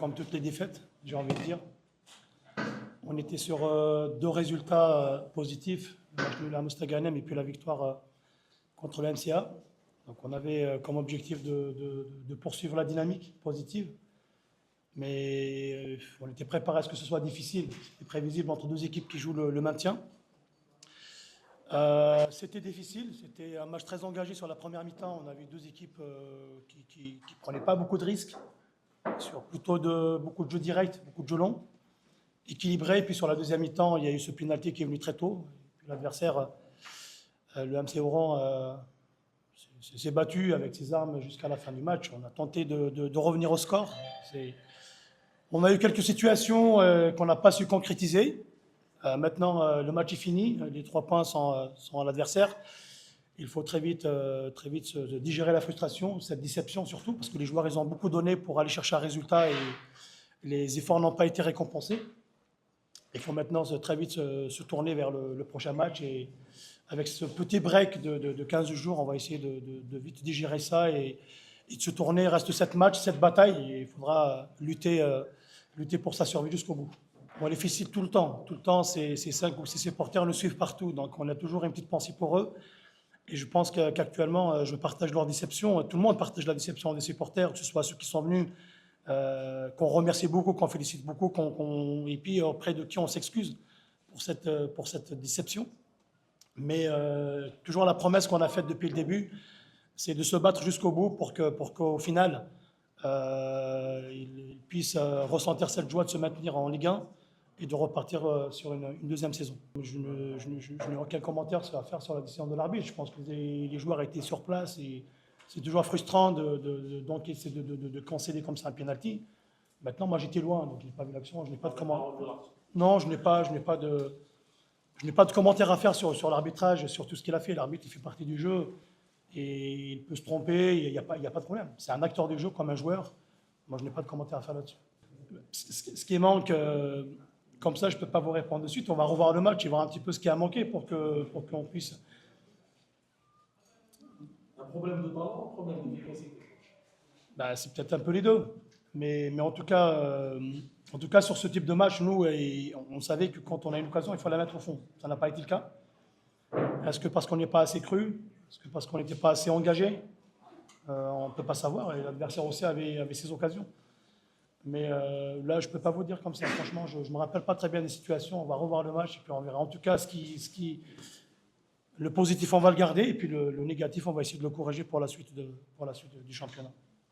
comme toutes les défaites, j'ai envie de dire. On était sur deux résultats positifs, le match nul à Mostaganem et puis la victoire contre le MCA. Donc on avait comme objectif de poursuivre la dynamique positive. Mais on était préparé à ce que ce soit difficile. C'était prévisible entre deux équipes qui jouent le maintien. C'était difficile, c'était un match très engagé sur la première mi-temps. On avait deux équipes qui ne prenaient pas beaucoup de risques, sur plutôt beaucoup de jeux directs, beaucoup de jeux longs, équilibré. Et puis sur la deuxième mi-temps, il y a eu ce pénalty qui est venu très tôt. L'adversaire, le MC Oran, s'est battu avec ses armes jusqu'à la fin du match. On a tenté de revenir au score. On a eu quelques situations qu'on n'a pas su concrétiser. Maintenant, le match est fini, les 3 points sont à l'adversaire. Il faut très vite digérer la frustration, cette déception surtout, parce que les joueurs ils ont beaucoup donné pour aller chercher un résultat et les efforts n'ont pas été récompensés. Il faut maintenant très vite se tourner vers le prochain match. Et avec ce petit break de 15 jours, on va essayer de vite digérer ça et de se tourner. Il reste 7 matchs, 7 batailles, et il faudra lutter pour sa survie jusqu'au bout. On les félicite tout le temps. Tout le temps, ces supporters nous suivent partout. Donc, on a toujours une petite pensée pour eux. Et je pense qu'actuellement, je partage leur déception. Tout le monde partage la déception des supporters, que ce soit ceux qui sont venus, qu'on remercie beaucoup, qu'on félicite beaucoup, et puis auprès de qui on s'excuse pour cette déception. Mais toujours la promesse qu'on a faite depuis le début, c'est de se battre jusqu'au bout pour qu'au final, ils puissent ressentir cette joie de se maintenir en Ligue 1 et de repartir sur une deuxième saison. Je n'ai aucun commentaire à faire sur la décision de l'arbitre. Je pense que les joueurs étaient sur place et c'est toujours frustrant de concéder comme ça un penalty. Maintenant, moi j'étais loin, donc je n'ai pas vu l'action, je n'ai pas de commentaire. Non, je n'ai pas de commentaire à faire sur l'arbitrage, sur tout ce qu'il a fait. L'arbitre, il fait partie du jeu et il peut se tromper, il n'y a pas de problème. C'est un acteur du jeu comme un joueur. Moi, je n'ai pas de commentaire à faire là-dessus. Ce qui manque, comme ça, je ne peux pas vous répondre de suite. On va revoir le match et voir un petit peu ce qui a manqué pour qu'on puisse. Un problème de talent, un problème d'efficacité? C'est peut-être un peu les deux. Mais en tout cas, sur ce type de match, nous, on savait que quand on a une occasion, il faut la mettre au fond. Ça n'a pas été le cas. Est-ce que parce qu'on n'est pas assez cru? Est-ce que parce qu'on n'était pas assez engagé? On ne peut pas savoir. Et l'adversaire aussi avait ses occasions. Mais là, je ne peux pas vous dire comme ça. Franchement, je ne me rappelle pas très bien des situations. On va revoir le match et puis on verra. En tout cas, le positif, on va le garder. Et puis le négatif, on va essayer de le corriger pour la suite du championnat.